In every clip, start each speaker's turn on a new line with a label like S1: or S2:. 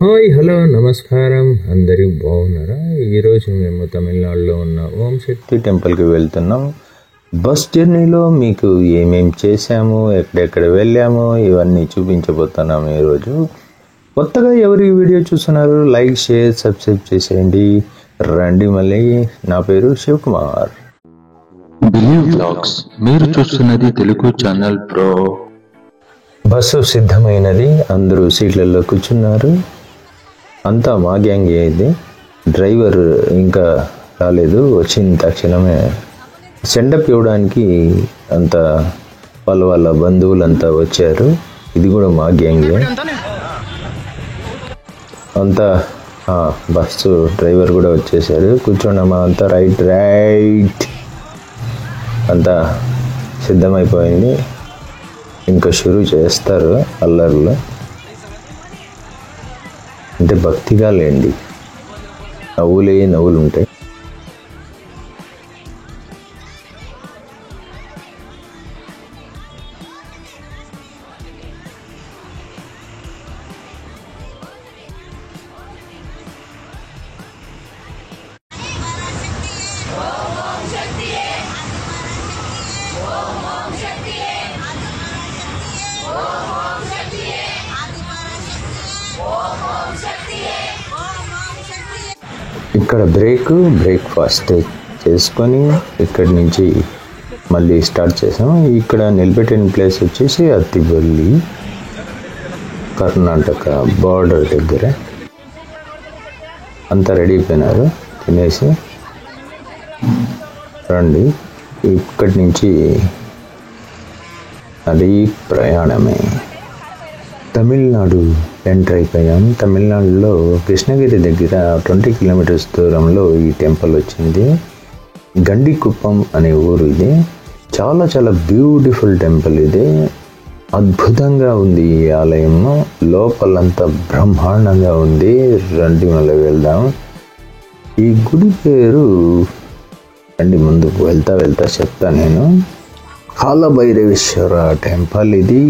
S1: Hi hello నమస్కారం అందరూ బాగున్నారా? ఈరోజు మేము తమిళనాడులో ఉన్న ఓం శక్తి టెంపుల్కి వెళ్తున్నాం. బస్ జర్నీలో మీకు ఏమేమి చేసాము, ఎక్కడెక్కడ వెళ్ళాము ఇవన్నీ చూపించబోతున్నాము. ఈరోజు కొత్తగా ఎవరు ఈ వీడియో చూస్తున్నారు, లైక్ షేర్ సబ్స్క్రైబ్ చేసేయండి. రండి మళ్ళీ. నా పేరు శివకుమార్.
S2: Believe vlogs. మీరు చూస్తున్నది తెలుగు ఛానల్ ప్రో.
S1: బస్సు సిద్ధమైనది, అందరూ సీట్లలో కూర్చున్నారు. అంతా మా గ్యాంగ్. ఇది డ్రైవర్ ఇంకా రాలేదు, వచ్చిన తక్షణమే సెండప్ ఇవ్వడానికి అంత వాళ్ళ బంధువులంతా వచ్చారు. ఇది కూడా మా గ్యాంగే. అంతా బస్సు డ్రైవర్ కూడా వచ్చేసారు. కూర్చోండమ్మా అంతా, రైట్ రైట్ అంతా సిద్ధమైపోయింది. ఇంకా షురూ చేస్తారు అల్లర్లు. అంటే భక్తిగా లేండి, నవ్వులు ఉంటాయి. ఇక్కడ బ్రేక్ఫాస్ట్ చేసుకొని ఇక్కడి నుంచి మళ్ళీ స్టార్ట్ చేసాం. ఇక్కడ నిలబెట్టిన ప్లేస్ వచ్చేసి అత్తిబల్లి, కర్ణాటక బార్డర్ దగ్గర. అంతా రెడీ అయిపోయినారు, తినేసి రండి. ఇక్కడి నుంచి అది ప్రయాణమే. తమిళనాడు ఎంటర్ అయిపోయాం. తమిళనాడులో కృష్ణగిరి దగ్గర 20 కిలోమీటర్స్ దూరంలో ఈ టెంపుల్ వచ్చింది. గండికుప్పం అనే ఊరు ఇది. చాలా చాలా బ్యూటిఫుల్ టెంపుల్ ఇది. అద్భుతంగా ఉంది ఈ ఆలయం. లోపలంతా బ్రహ్మాండంగా ఉంది. రండి మళ్ళీ వెళ్దాం. ఈ గుడి పేరు రండి ముందుకు వెళ్తా చెప్తా నేను. కాలభైరవేశ్వర టెంపుల్ ఇది.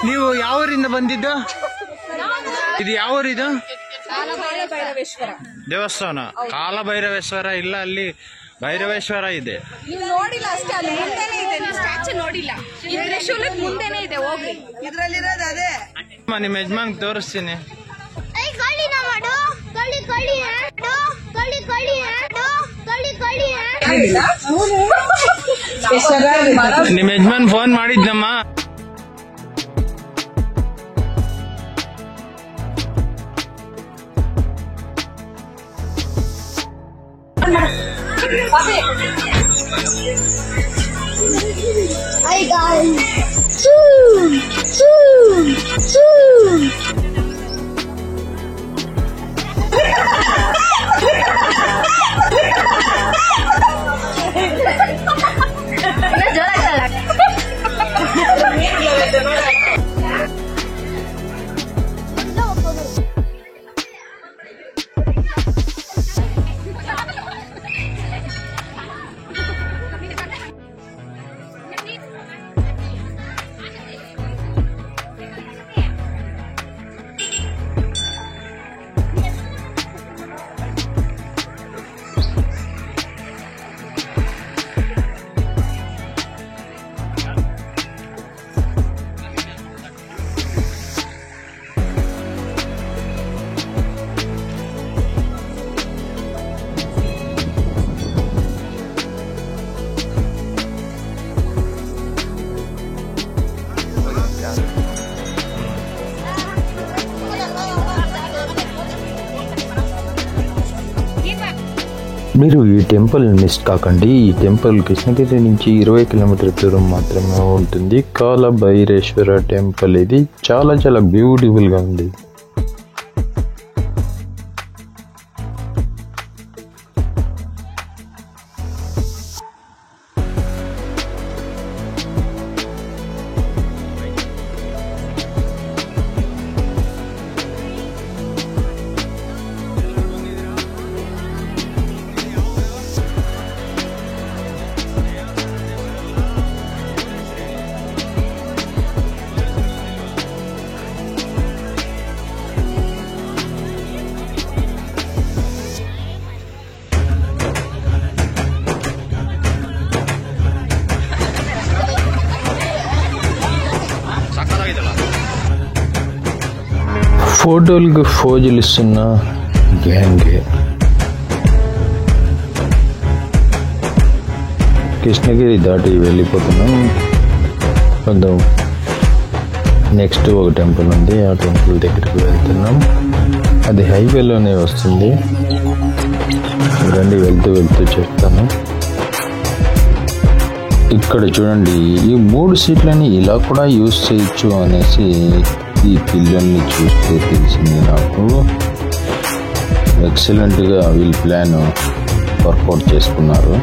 S1: ನೀವು ಯಾವ ಊರಿಂದ ಬಂದಿದ್ದು? ಇದು ಯಾವ ಊರಿದು? ದೇವಸ್ಥಾನ ಕಾಲಭೈರವೇಶ್ವರ ಇಲ್ಲ, ಅಲ್ಲಿ ಭೈರವೇಶ್ವರ ಇದೆ.
S3: ನೀವು ನೋಡಿಲ್ಲ ಅಷ್ಟೇ, ಅಲ್ಲಿ ಮುಂದೆನೇ ಇದೆ, ನೀವು ಸ್ಟ್ಯಾಚು ನೋಡಿಲ್ಲ. ಈ ತ್ರಿಶೂಲದ ಮುಂದೆನೇ ಇದೆ, ಹೋಗ್ರಿ. ಇದ್ರಲ್ಲಿರೋದು ಅದೇ.
S1: ನಿಮ್ಮ ಯಜಮಾನ್ ತೋರಿಸ್ತೀನಿ. ನಿಮ್ಮ ಯಜಮಾನ್ ಫೋನ್ ಮಾಡಿದ್ನಮ್ಮ.
S4: Hi guys.
S1: మీరు ఈ టెంపుల్ మిస్ కాకండి. ఈ టెంపుల్ కృష్ణగిరి నుంచి 20 కిలోమీటర్ల దూరం మాత్రమే ఉంటుంది. కాలభైరేశ్వర టెంపుల్. ఇది చాలా చాలా బ్యూటిఫుల్గా ఉంది. ఫోటోలకు ఫోజులు ఇస్తున్న గ్యాంగే. కృష్ణగిరి దాటి వెళ్ళిపోతున్నాం. కొంచెం నెక్స్ట్ ఒక టెంపుల్ ఉంది, ఆ టెంపుల్ దగ్గరికి వెళ్తున్నాం. అది హైవేలోనే వస్తుంది. రండి, వెళ్తూ వెళ్తూ చెప్తాను. ఇక్కడ చూడండి, ఈ 3 సీట్లని ఇలా కూడా యూజ్ చేయొచ్చు అనేసి ఈ పిల్లల్ని చూస్తే తెలిసింది నాకు. ఎక్సలెంట్గా వీళ్ళ ప్లాన్ వర్కౌట్ చేసుకున్నారు.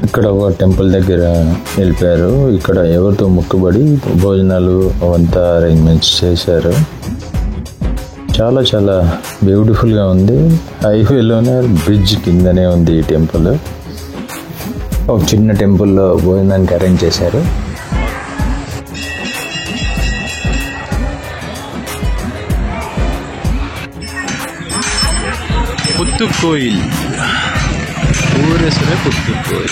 S1: ఇక్కడ ఒక టెంపుల్ దగ్గర వెళ్ళిపోయారు. ఇక్కడ ఎవరితో మొక్కుబడి భోజనాలు అవంతా అరేంజ్మెంట్స్ చేశారు. చాలా చాలా బ్యూటిఫుల్గా ఉంది. హైవేలోనే బ్రిడ్జ్ కిందనే ఉంది ఈ టెంపుల్. ఒక చిన్న టెంపుల్లో భోజనానికి అరేంజ్ చేశారు. పుత్తుకోయిల్, ಊರ ಹೆಸರೇ ಪುತ್ತೂರು.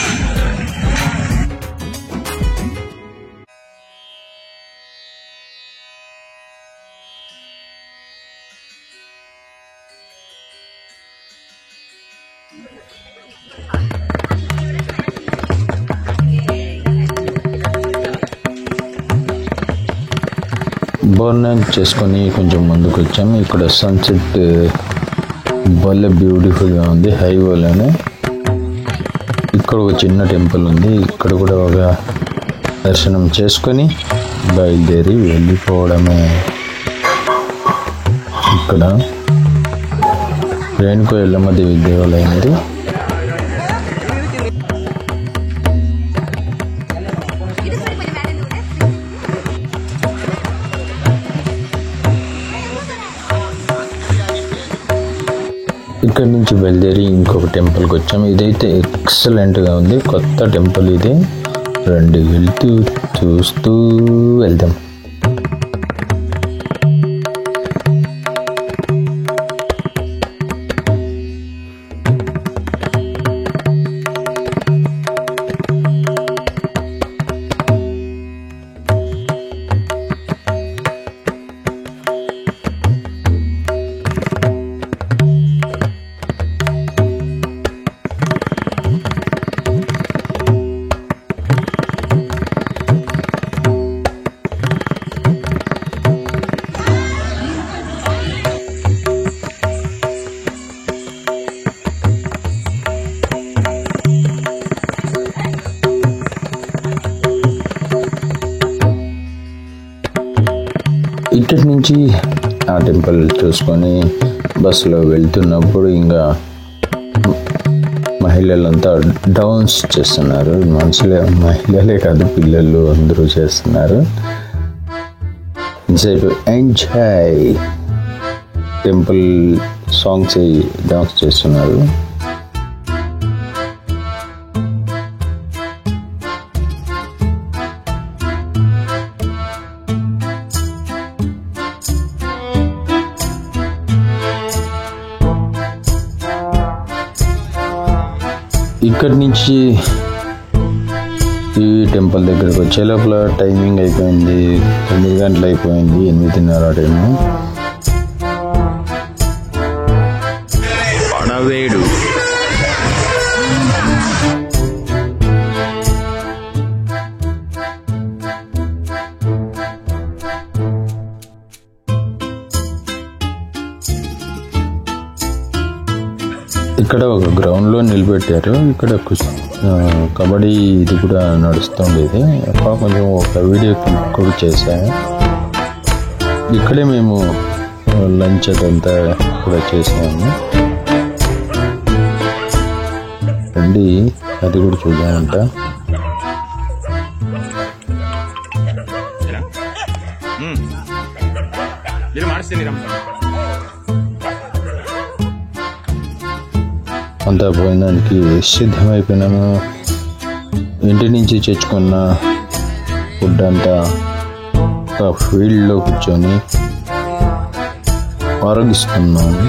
S1: బోర్నాక్ చేసుకొని కొంచెం ముందుకు వచ్చాము. ఇక్కడ సన్సెట్ భలే బ్యూటిఫుల్గా ఉంది. హైవేలోనే ఇక్కడ ఒక చిన్న టెంపుల్ ఉంది. ఇక్కడ కూడా ఒక దర్శనం చేసుకొని బయలుదేరి వెళ్ళిపోవడమే. ఇక్కడ రేణుకా ఎల్లమ్మ దేవి దేవాలయం ఇది. ఇక్కడ నుంచి బయలుదేరి ఇంకొక టెంపుల్కి వచ్చాము. ఇదైతే ఎక్సలెంట్గా ఉంది. కొత్త టెంపుల్ ఇది. రండి వెళ్తూ చూస్తూ వెళ్దాం. ఇక్కడి నుంచి ఆ టెంపుల్ చూసుకొని బస్సులో వెళ్తున్నప్పుడు ఇంకా మహిళలంతా డాన్స్ చేస్తున్నారు. మహిళలే కాదు, పిల్లలు అందరూ చేస్తున్నారు. సేపు ఎంజాయ్ టెంపుల్ సాంగ్స్ డాన్స్ చేస్తున్నారు. ఇక్కడి నుంచి ఈ టెంపుల్ దగ్గరకు వచ్చే లోపల టైమింగ్ అయిపోయింది. 9 గంటలు అయిపోయింది. 8:30 టైము. పడవేడు ఇక్కడ ఒక గ్రౌండ్లో నిలబెట్టారు. ఇక్కడ కబడ్డీ ఇది కూడా నడుస్తుండేది. కొంచెం ఒక వీడియో క్లిప్ కూడా చేశాను. ఇక్కడే మేము లంచ్ అదంతా కూడా చేసాము. రండి అది కూడా చూద్దామంట. అంతా పోయినానికి సిద్ధమైపోయినాము. ఇంటి నుంచి తెచ్చుకున్న ఫుడ్ అంతా ఒక ఫీల్డ్లో కూర్చొని ఆరోగిస్తున్నాము.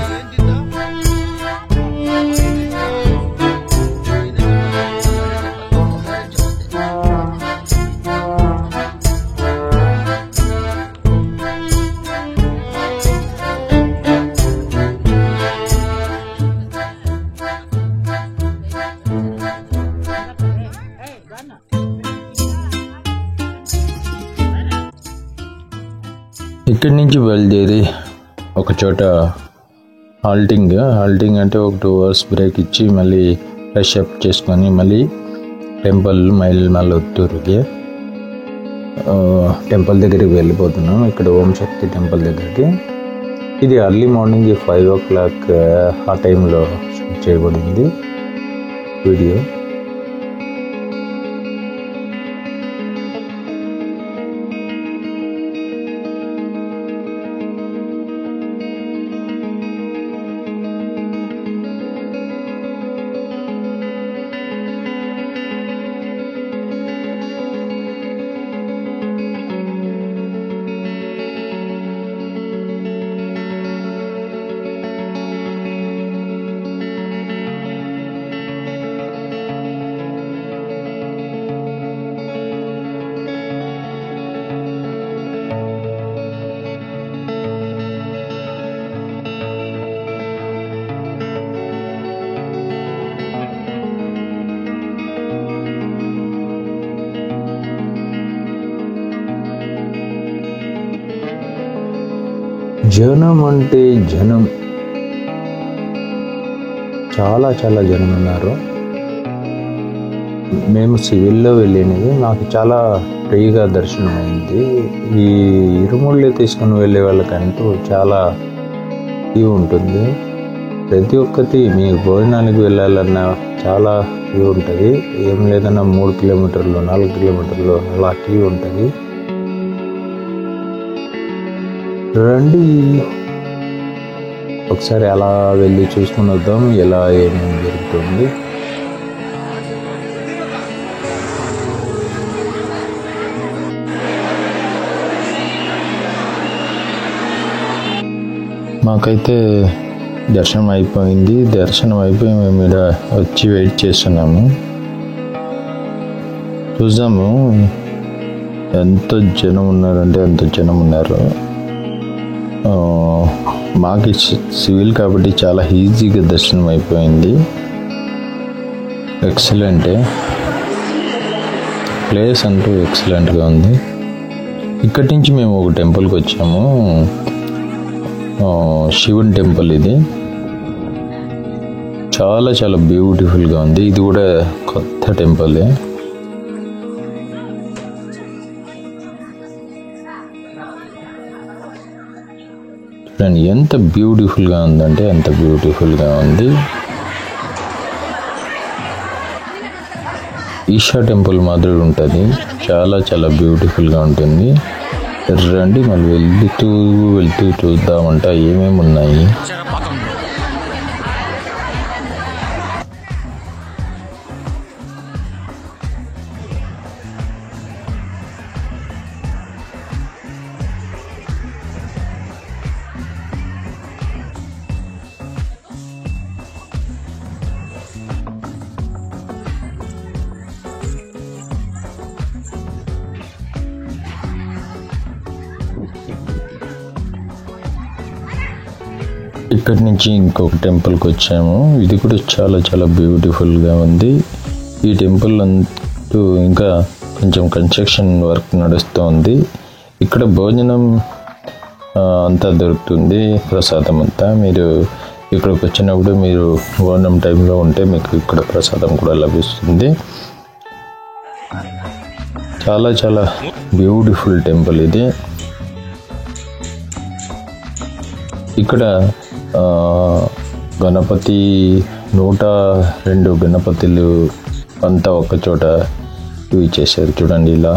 S1: ఇక్కడి నుంచి బయలుదేరి ఒక చోట హాల్టింగ్ అంటే ఒక 2 hours బ్రేక్ ఇచ్చి మళ్ళీ ఫ్రెష్ అప్ చేసుకొని మళ్ళీ టెంపుల్ మల్లొత్తూరుకి టెంపుల్ దగ్గరికి వెళ్ళిపోతున్నాం. ఇక్కడ ఓం శక్తి టెంపుల్ దగ్గరికి. ఇది ఎర్లీ మార్నింగ్ 5 o'clock ఆ టైంలో షూట్ చేయబడింది వీడియో. జనం అంటే జనం, చాలా చాలా జనం ఉన్నారు. మేము సివిల్లో వెళ్ళినది, నాకు చాలా ఫ్రీగా దర్శనం అయింది. ఈ ఇరుముళ్ళు తీసుకుని వెళ్ళే వాళ్ళకంటూ చాలా క్యూ ఉంటుంది. ప్రతి ఒక్కటి మీరు భోజనానికి వెళ్ళాలన్నా చాలా క్యూ ఉంటుంది. ఏం లేదన్నా 3 కిలోమీటర్లు 4 కిలోమీటర్లు అలా క్యూ ఉంటుంది. రండి ఒకసారి అలా వెళ్ళి చూసుకుని వద్దాం ఎలా ఏమేమి జరుగుతుంది. మాకైతే దర్శనం అయిపోయింది. దర్శనం అయిపోయి మేము ఇక్కడ వచ్చి వెయిట్ చేస్తున్నాము. చూద్దాము ఎంత జనం ఉన్నారంటే అంత జనం ఉన్నారు. మాకు సివిల్ కాబట్టి చాలా ఈజీగా దర్శనం అయిపోయింది. ఎక్సలెంటే, ప్లేస్ అంటూ ఎక్సలెంట్గా ఉంది. ఇక్కడి నుంచి మేము ఒక టెంపుల్కి వచ్చాము, శివుని టెంపుల్. ఇది చాలా చాలా బ్యూటిఫుల్గా ఉంది. ఇది కూడా కొత్త టెంపుల్. చూడండి ఎంత బ్యూటిఫుల్గా ఉందంటే అంత బ్యూటిఫుల్గా ఉంది. ఈషా టెంపుల్ మాదిరి ఉంటుంది, చాలా చాలా బ్యూటిఫుల్గా ఉంటుంది. రండి మళ్ళీ వెళ్తూ చూద్దామంట ఏమేమి ఉన్నాయి. ఇక్కడి నుంచి ఇంకొక టెంపుల్కి వచ్చాము. ఇది కూడా చాలా చాలా బ్యూటిఫుల్గా ఉంది. ఈ టెంపుల్ అంటూ ఇంకా కొంచెం కన్స్ట్రక్షన్ వర్క్ నడుస్తుంది. ఇక్కడ భోజనం అంతా దొరుకుతుంది, ప్రసాదం అంతా. మీరు ఇక్కడికి వచ్చినప్పుడు మీరు భోజనం టైంలో ఉంటే మీకు ఇక్కడ ప్రసాదం కూడా లభిస్తుంది. చాలా చాలా బ్యూటిఫుల్ టెంపుల్ ఇది. ఇక్కడ గణపతి 102 గణపతులు అంతా ఒక చోట ఇవి చేశారు. చూడండి ఇలా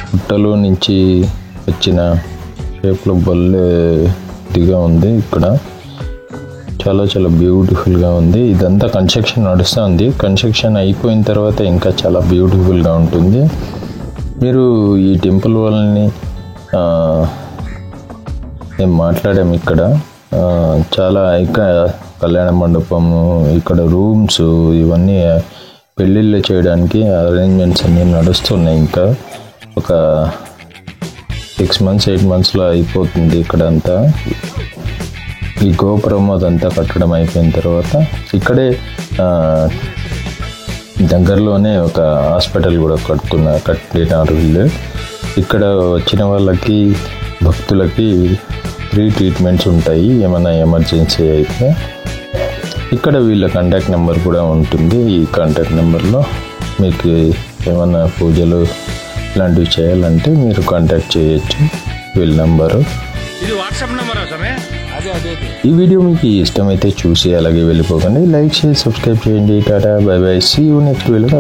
S1: పుట్టలో నుంచి వచ్చిన షేప్లో బల్లేదిగా ఉంది. ఇక్కడ చాలా చాలా బ్యూటిఫుల్గా ఉంది. ఇదంతా కన్స్ట్రక్షన్ నడుస్తుంది. కన్స్ట్రక్షన్ అయిపోయిన తర్వాత ఇంకా చాలా బ్యూటిఫుల్గా ఉంటుంది. మీరు ఈ టెంపుల్ వాళ్ళని మేము మాట్లాడాము. ఇక్కడ చాలా ఇక్కడ కళ్యాణ మండపము, ఇక్కడ రూమ్స్, ఇవన్నీ పెళ్ళిళ్ళు చేయడానికి అరేంజ్మెంట్స్ అన్నీ నడుస్తున్నాయి. ఇంకా ఒక 6 months 8 monthsలో అయిపోతుంది. ఇక్కడ అంతా ఈ గోపురం అదంతా కట్టడం అయిపోయిన తర్వాత ఇక్కడే దగ్గరలోనే ఒక హాస్పిటల్ కూడా కట్టినారు వీళ్ళు. ఇక్కడ వచ్చిన వాళ్ళకి భక్తులకి ఫ్రీ ట్రీట్మెంట్స్ ఉంటాయి ఏమైనా ఎమర్జెన్సీ అయితే. ఇక్కడ వీళ్ళ కాంటాక్ట్ నెంబర్ కూడా ఉంటుంది. ఈ కాంటాక్ట్ నెంబర్లో మీకు ఏమైనా పూజలు ఇలాంటివి చేయాలంటే మీరు కాంటాక్ట్ చేయొచ్చు వీళ్ళ నెంబరు. ఈ వీడియో మీకు ఇష్టమైతే చూసి అలాగే వెళ్ళిపోకండి. లైక్ చేసి సబ్స్క్రైబ్ చేయండి. Tata bye bye, see you next వీడియోలో.